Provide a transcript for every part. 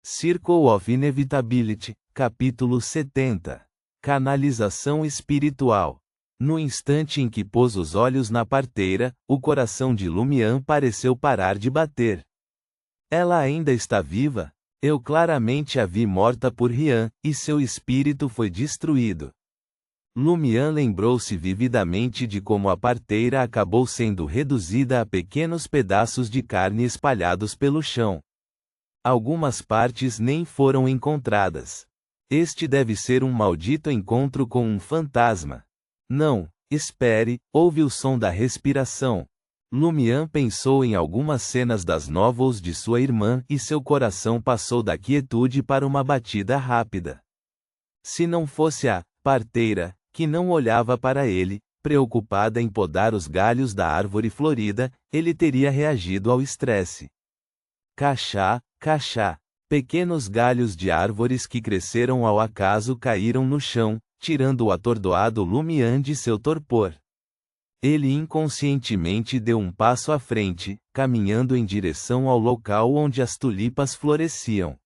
Circle of Inevitability, capítulo 70. Canalização espiritual. No instante em que pôs os olhos na parteira, o coração de Lumian pareceu parar de bater. Ela ainda está viva? Eu claramente a vi morta por Rian, e seu espírito foi destruído. Lumian lembrou-se vividamente de como a parteira acabou sendo reduzida a pequenos pedaços de carne espalhados pelo chão. Algumas partes nem foram encontradas. Este deve ser um maldito encontro com um fantasma. Não, espere, ouve o som da respiração. Lumian pensou em algumas cenas das novels de sua irmã e seu coração passou da quietude para uma batida rápida. Se não fosse a parteira, que não olhava para ele, preocupada em podar os galhos da árvore florida, ele teria reagido ao estresse. Cachá, cachá. Pequenos galhos de árvores que cresceram ao acaso caíram no chão, tirando o atordoado Lumian de seu torpor. Ele inconscientemente deu um passo à frente, caminhando em direção ao local onde as tulipas floresciam.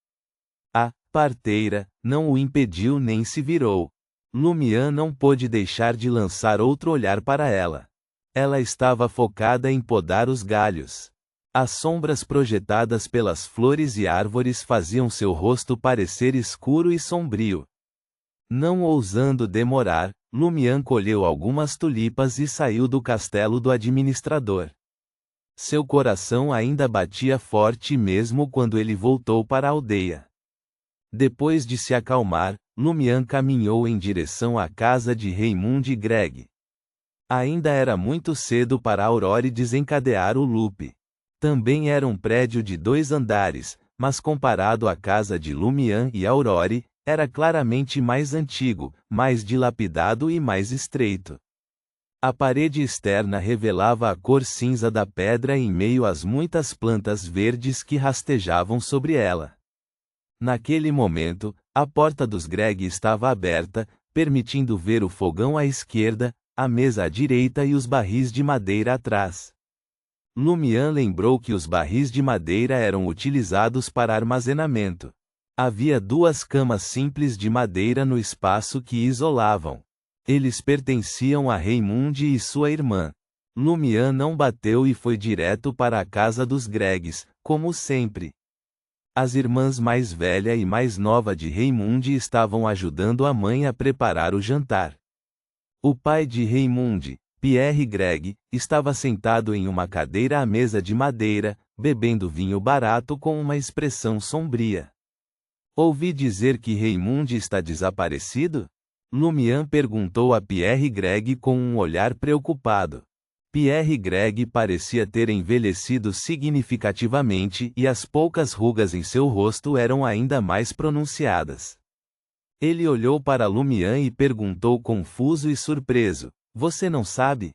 A parteira não o impediu nem se virou. Lumian não pôde deixar de lançar outro olhar para ela. Ela estava focada em podar os galhos. As sombras projetadas pelas flores e árvores faziam seu rosto parecer escuro e sombrio. Não ousando demorar, Lumian colheu algumas tulipas e saiu do castelo do administrador. Seu coração ainda batia forte mesmo quando ele voltou para a aldeia. Depois de se acalmar, Lumian caminhou em direção à casa de Raymond e Greg. Ainda era muito cedo para Aurore desencadear o loop. Também era um prédio de 2 andares, mas comparado à casa de Lumian e Aurore, era claramente mais antigo, mais dilapidado e mais estreito. A parede externa revelava a cor cinza da pedra em meio às muitas plantas verdes que rastejavam sobre ela. Naquele momento, a porta dos Greg estava aberta, permitindo ver o fogão à esquerda, a mesa à direita e os barris de madeira atrás. Lumian lembrou que os barris de madeira eram utilizados para armazenamento. Havia 2 camas simples de madeira no espaço que isolavam. Eles pertenciam a Raymond e sua irmã. Lumian não bateu e foi direto para a casa dos Gregs, como sempre. As irmãs mais velha e mais nova de Raymond estavam ajudando a mãe a preparar o jantar. O pai de Raymond, Pierre Greg, estava sentado em uma cadeira à mesa de madeira, bebendo vinho barato com uma expressão sombria. Ouvi dizer que Raymond está desaparecido? Lumian perguntou a Pierre Greg com um olhar preocupado. Pierre Greg parecia ter envelhecido significativamente e as poucas rugas em seu rosto eram ainda mais pronunciadas. Ele olhou para Lumian e perguntou confuso e surpreso: "Você não sabe?"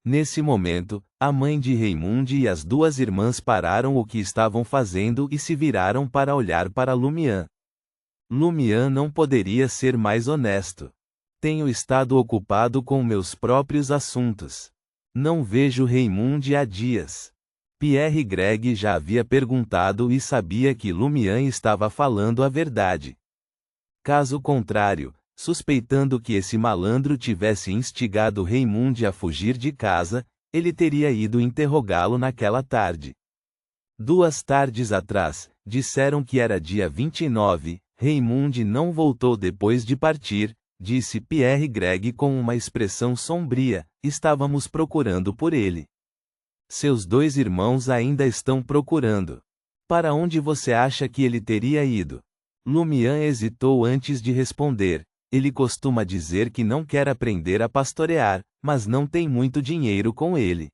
Nesse momento, a mãe de Raymond e as 2 irmãs pararam o que estavam fazendo e se viraram para olhar para Lumian. Lumian não poderia ser mais honesto. Tenho estado ocupado com meus próprios assuntos. Não vejo Raymond há dias. Pierre Greg já havia perguntado e sabia que Lumian estava falando a verdade. Caso contrário, suspeitando que esse malandro tivesse instigado Raymond a fugir de casa, ele teria ido interrogá-lo naquela tarde. 2 tardes atrás, disseram que era dia 29, Raymond não voltou depois de partir, disse Pierre Greg com uma expressão sombria, estávamos procurando por ele. Seus 2 irmãos ainda estão procurando. Para onde você acha que ele teria ido? Lumian hesitou antes de responder. Ele costuma dizer que não quer aprender a pastorear, mas não tem muito dinheiro com ele.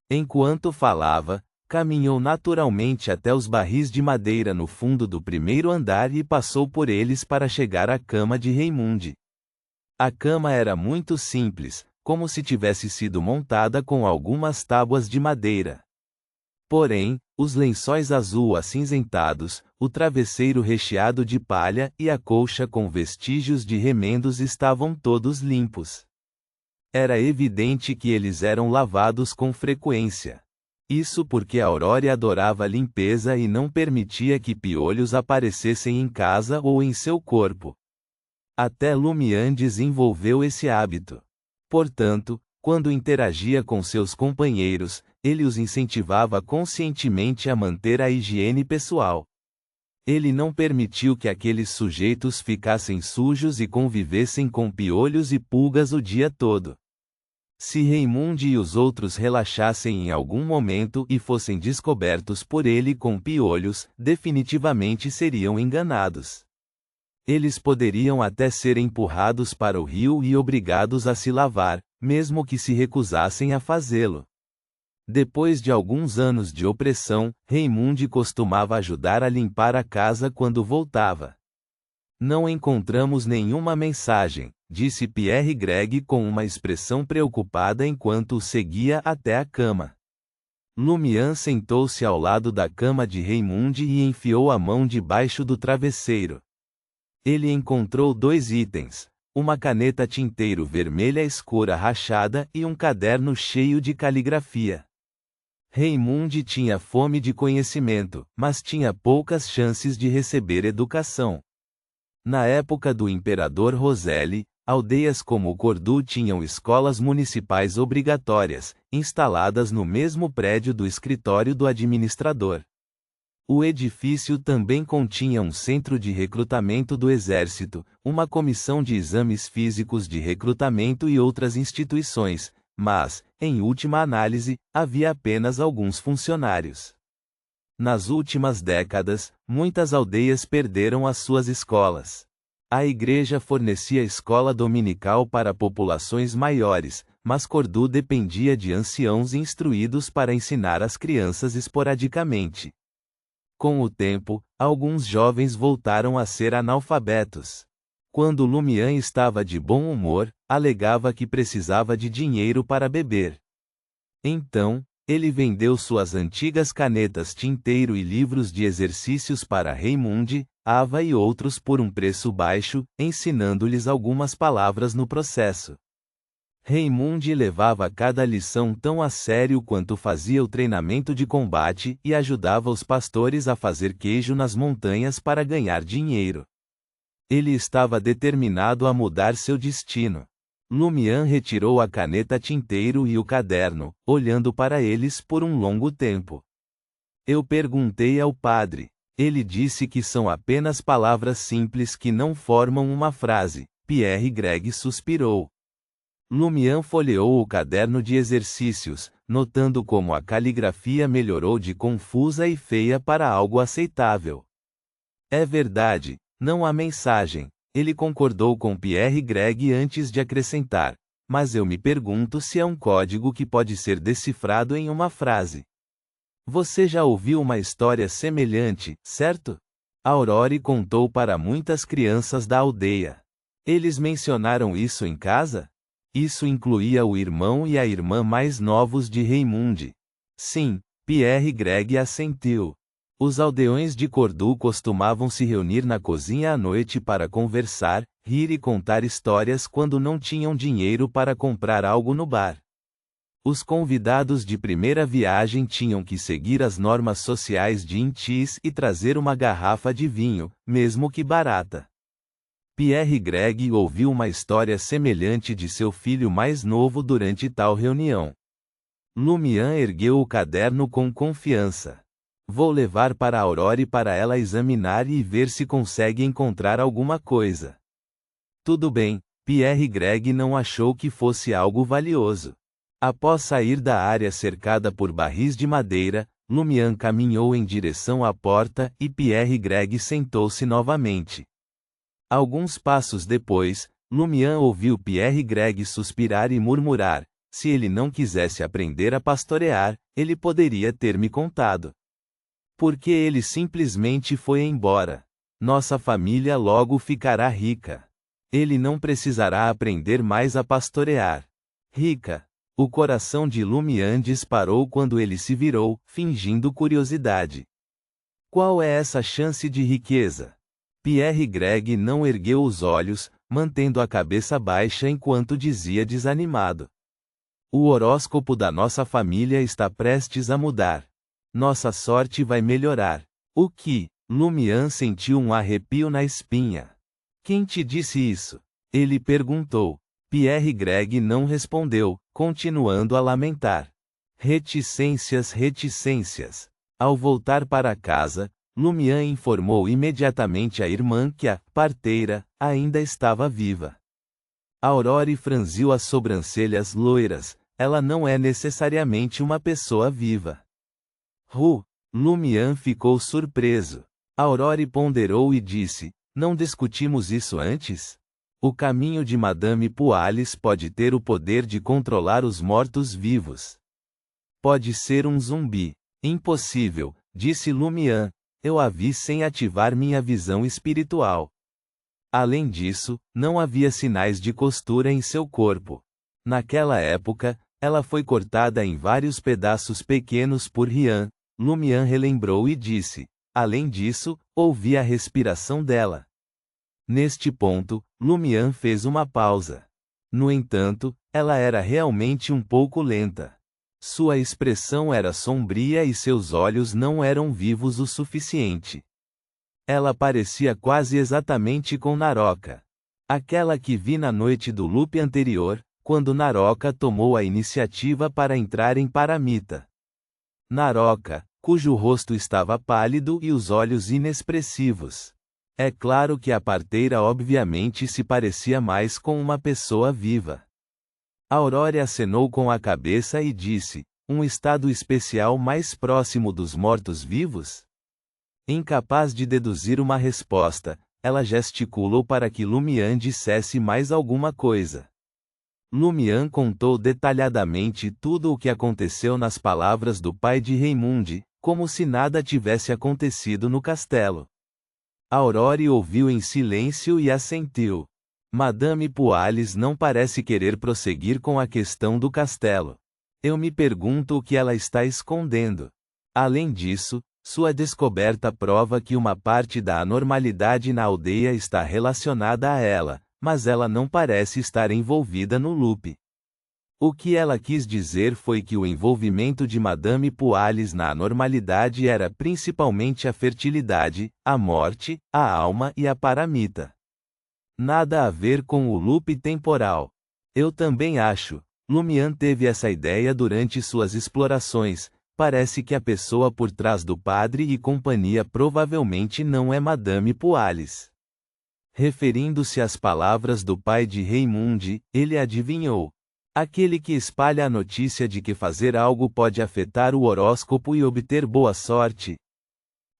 Enquanto falava, caminhou naturalmente até os barris de madeira no fundo do 1º andar e passou por eles para chegar à cama de Raymond. A cama era muito simples, como se tivesse sido montada com algumas tábuas de madeira. Porém, os lençóis azul acinzentados, o travesseiro recheado de palha e a colcha com vestígios de remendos estavam todos limpos. Era evidente que eles eram lavados com frequência. Isso porque Aurore adorava limpeza e não permitia que piolhos aparecessem em casa ou em seu corpo. Até Lumian desenvolveu esse hábito. Portanto, quando interagia com seus companheiros, ele os incentivava conscientemente a manter a higiene pessoal. Ele não permitiu que aqueles sujeitos ficassem sujos e convivessem com piolhos e pulgas o dia todo. Se Raymundo e os outros relaxassem em algum momento e fossem descobertos por ele com piolhos, definitivamente seriam enganados. Eles poderiam até ser empurrados para o rio e obrigados a se lavar, mesmo que se recusassem a fazê-lo. Depois de alguns anos de opressão, Raymundo costumava ajudar a limpar a casa quando voltava. Não encontramos nenhuma mensagem, disse Pierre Greg com uma expressão preocupada enquanto o seguia até a cama. Lumian sentou-se ao lado da cama de Raymundo e enfiou a mão debaixo do travesseiro. Ele encontrou 2 itens, uma caneta tinteiro vermelha escura rachada e um caderno cheio de caligrafia. Raymundo tinha fome de conhecimento, mas tinha poucas chances de receber educação. Na época do imperador Roselle, aldeias como Cordu tinham escolas municipais obrigatórias, instaladas no mesmo prédio do escritório do administrador. O edifício também continha um centro de recrutamento do exército, uma comissão de exames físicos de recrutamento e outras instituições, mas, em última análise, havia apenas alguns funcionários. Nas últimas décadas, muitas aldeias perderam as suas escolas. A igreja fornecia escola dominical para populações maiores, mas Cordu dependia de anciãos instruídos para ensinar as crianças esporadicamente. Com o tempo, alguns jovens voltaram a ser analfabetos. Quando Lumian estava de bom humor, alegava que precisava de dinheiro para beber. Então, ele vendeu suas antigas canetas tinteiro e livros de exercícios para Raymundo, Ava e outros por um preço baixo, ensinando-lhes algumas palavras no processo. Raymundo levava cada lição tão a sério quanto fazia o treinamento de combate e ajudava os pastores a fazer queijo nas montanhas para ganhar dinheiro. Ele estava determinado a mudar seu destino. Lumian retirou a caneta tinteiro e o caderno, olhando para eles por um longo tempo. Eu perguntei ao padre. Ele disse que são apenas palavras simples que não formam uma frase. Pierre Greg suspirou. Lumian folheou o caderno de exercícios, notando como a caligrafia melhorou de confusa e feia para algo aceitável. É verdade. Não há mensagem. Ele concordou com Pierre Greg antes de acrescentar. Mas eu me pergunto se é um código que pode ser decifrado em uma frase. Você já ouviu uma história semelhante, certo? Aurore contou para muitas crianças da aldeia. Eles mencionaram isso em casa? Isso incluía o irmão e a irmã mais novos de Raymundo. Sim, Pierre Greg assentiu. Os aldeões de Cordu costumavam se reunir na cozinha à noite para conversar, rir e contar histórias quando não tinham dinheiro para comprar algo no bar. Os convidados de primeira viagem tinham que seguir as normas sociais de Intis e trazer uma garrafa de vinho, mesmo que barata. Pierre Greg ouviu uma história semelhante de seu filho mais novo durante tal reunião. Lumian ergueu o caderno com confiança. Vou levar para Aurore para ela examinar e ver se consegue encontrar alguma coisa. Tudo bem, Pierre Greg não achou que fosse algo valioso. Após sair da área cercada por barris de madeira, Lumian caminhou em direção à porta e Pierre Greg sentou-se novamente. Alguns passos depois, Lumian ouviu Pierre Greg suspirar e murmurar: se ele não quisesse aprender a pastorear, ele poderia ter me contado. Porque ele simplesmente foi embora. Nossa família logo ficará rica. Ele não precisará aprender mais a pastorear. Rica. O coração de Lumian disparou quando ele se virou, fingindo curiosidade. Qual é essa chance de riqueza? Pierre Greg não ergueu os olhos, mantendo a cabeça baixa enquanto dizia desanimado. O horóscopo da nossa família está prestes a mudar. Nossa sorte vai melhorar. O que? Lumian sentiu um arrepio na espinha. Quem te disse isso? Ele perguntou. Pierre Greg não respondeu, continuando a lamentar. Reticências, reticências. Ao voltar para casa, Lumian informou imediatamente à irmã que a parteira ainda estava viva. Aurore franziu as sobrancelhas loiras. Ela não é necessariamente uma pessoa viva. Lumian ficou surpreso. Aurore ponderou e disse: não discutimos isso antes? O caminho de Madame Poales pode ter o poder de controlar os mortos-vivos. Pode ser um zumbi. Impossível, disse Lumian. Eu a vi sem ativar minha visão espiritual. Além disso, não havia sinais de costura em seu corpo. Naquela época, ela foi cortada em vários pedaços pequenos por Rian. Lumian relembrou e disse. Além disso, ouvi a respiração dela. Neste ponto, Lumian fez uma pausa. No entanto, ela era realmente um pouco lenta. Sua expressão era sombria e seus olhos não eram vivos o suficiente. Ela parecia quase exatamente com Naroka. Aquela que vi na noite do loop anterior, quando Naroka tomou a iniciativa para entrar em Paramita. Naroka, cujo rosto estava pálido e os olhos inexpressivos. É claro que a parteira obviamente se parecia mais com uma pessoa viva. Aurore acenou com a cabeça e disse, um estado especial mais próximo dos mortos-vivos? Incapaz de deduzir uma resposta, ela gesticulou para que Lumian dissesse mais alguma coisa. Lumian contou detalhadamente tudo o que aconteceu nas palavras do pai de Raimundi, como se nada tivesse acontecido no castelo. Aurore ouviu em silêncio e assentiu. Madame Poales não parece querer prosseguir com a questão do castelo. Eu me pergunto o que ela está escondendo. Além disso, sua descoberta prova que uma parte da anormalidade na aldeia está relacionada a ela, mas ela não parece estar envolvida no loop. O que ela quis dizer foi que o envolvimento de Madame Poales na anormalidade era principalmente a fertilidade, a morte, a alma e a paramita. Nada a ver com o loop temporal. Eu também acho. Lumian teve essa ideia durante suas explorações. Parece que a pessoa por trás do padre e companhia provavelmente não é Madame Poales. Referindo-se às palavras do pai de Raimundi, ele adivinhou. Aquele que espalha a notícia de que fazer algo pode afetar o horóscopo e obter boa sorte.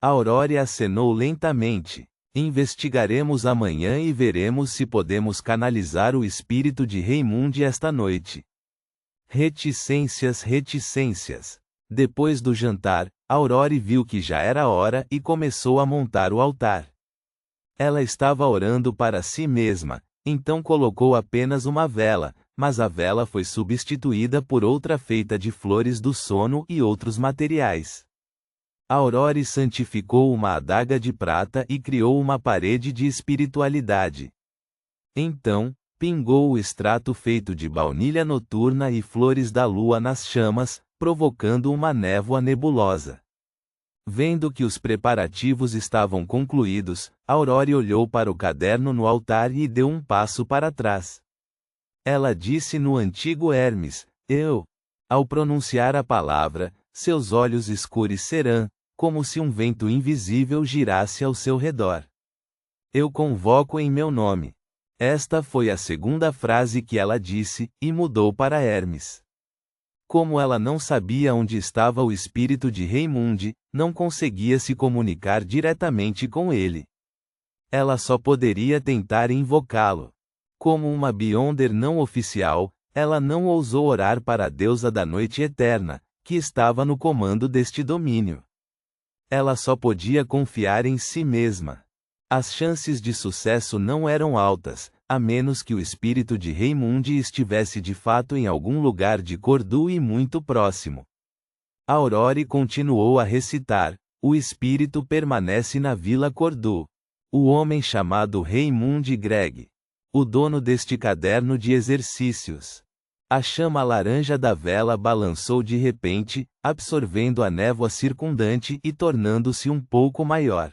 Aurore acenou lentamente. Investigaremos amanhã e veremos se podemos canalizar o espírito de Raimundi esta noite. Reticências, reticências. Depois do jantar, Aurore viu que já era hora e começou a montar o altar. Ela estava orando para si mesma, então colocou apenas uma vela, mas a vela foi substituída por outra feita de flores do sono e outros materiais. Aurore santificou uma adaga de prata e criou uma parede de espiritualidade. Então, pingou o extrato feito de baunilha noturna e flores da lua nas chamas, provocando uma névoa nebulosa. Vendo que os preparativos estavam concluídos, Aurore olhou para o caderno no altar e deu um passo para trás. Ela disse no antigo Hermes, eu. Ao pronunciar a palavra, seus olhos escurecerão, como se um vento invisível girasse ao seu redor. Eu convoco em meu nome. Esta foi a segunda frase que ela disse, e mudou para Hermes. Como ela não sabia onde estava o espírito de Raimundi, não conseguia se comunicar diretamente com ele. Ela só poderia tentar invocá-lo. Como uma Beyonder não oficial, ela não ousou orar para a deusa da noite eterna, que estava no comando deste domínio. Ela só podia confiar em si mesma. As chances de sucesso não eram altas, a menos que o espírito de Raimundi estivesse de fato em algum lugar de Cordu e muito próximo. Aurore continuou a recitar, o espírito permanece na Vila Cordu. O homem chamado Raimundi Greg. O dono deste caderno de exercícios. A chama laranja da vela balançou de repente, absorvendo a névoa circundante e tornando-se um pouco maior.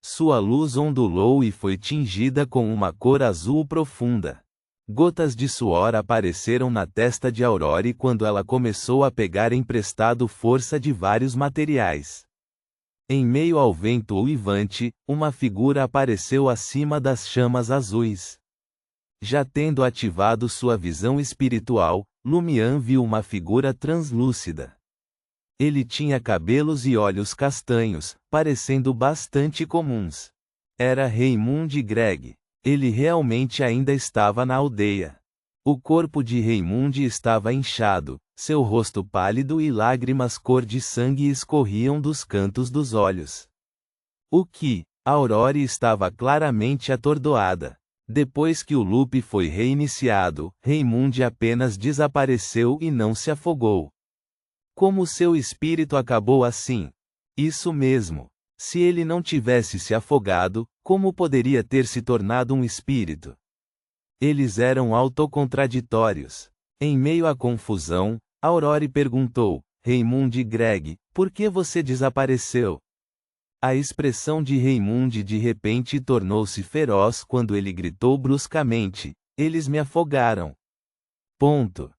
Sua luz ondulou e foi tingida com uma cor azul profunda. Gotas de suor apareceram na testa de Aurore quando ela começou a pegar emprestado força de vários materiais. Em meio ao vento uivante, uma figura apareceu acima das chamas azuis. Já tendo ativado sua visão espiritual, Lumian viu uma figura translúcida. Ele tinha cabelos e olhos castanhos, parecendo bastante comuns. Era Raymond Gregg. Ele realmente ainda estava na aldeia. O corpo de Raymond estava inchado, seu rosto pálido e lágrimas cor de sangue escorriam dos cantos dos olhos. O que? Aurore estava claramente atordoada. Depois que o loop foi reiniciado, Raymond apenas desapareceu e não se afogou. Como seu espírito acabou assim? Isso mesmo. Se ele não tivesse se afogado, como poderia ter se tornado um espírito? Eles eram autocontraditórios. Em meio à confusão, Aurore perguntou: Raymond Gregg, por que você desapareceu? A expressão de Raymond de repente tornou-se feroz quando ele gritou bruscamente: eles me afogaram. Ponto.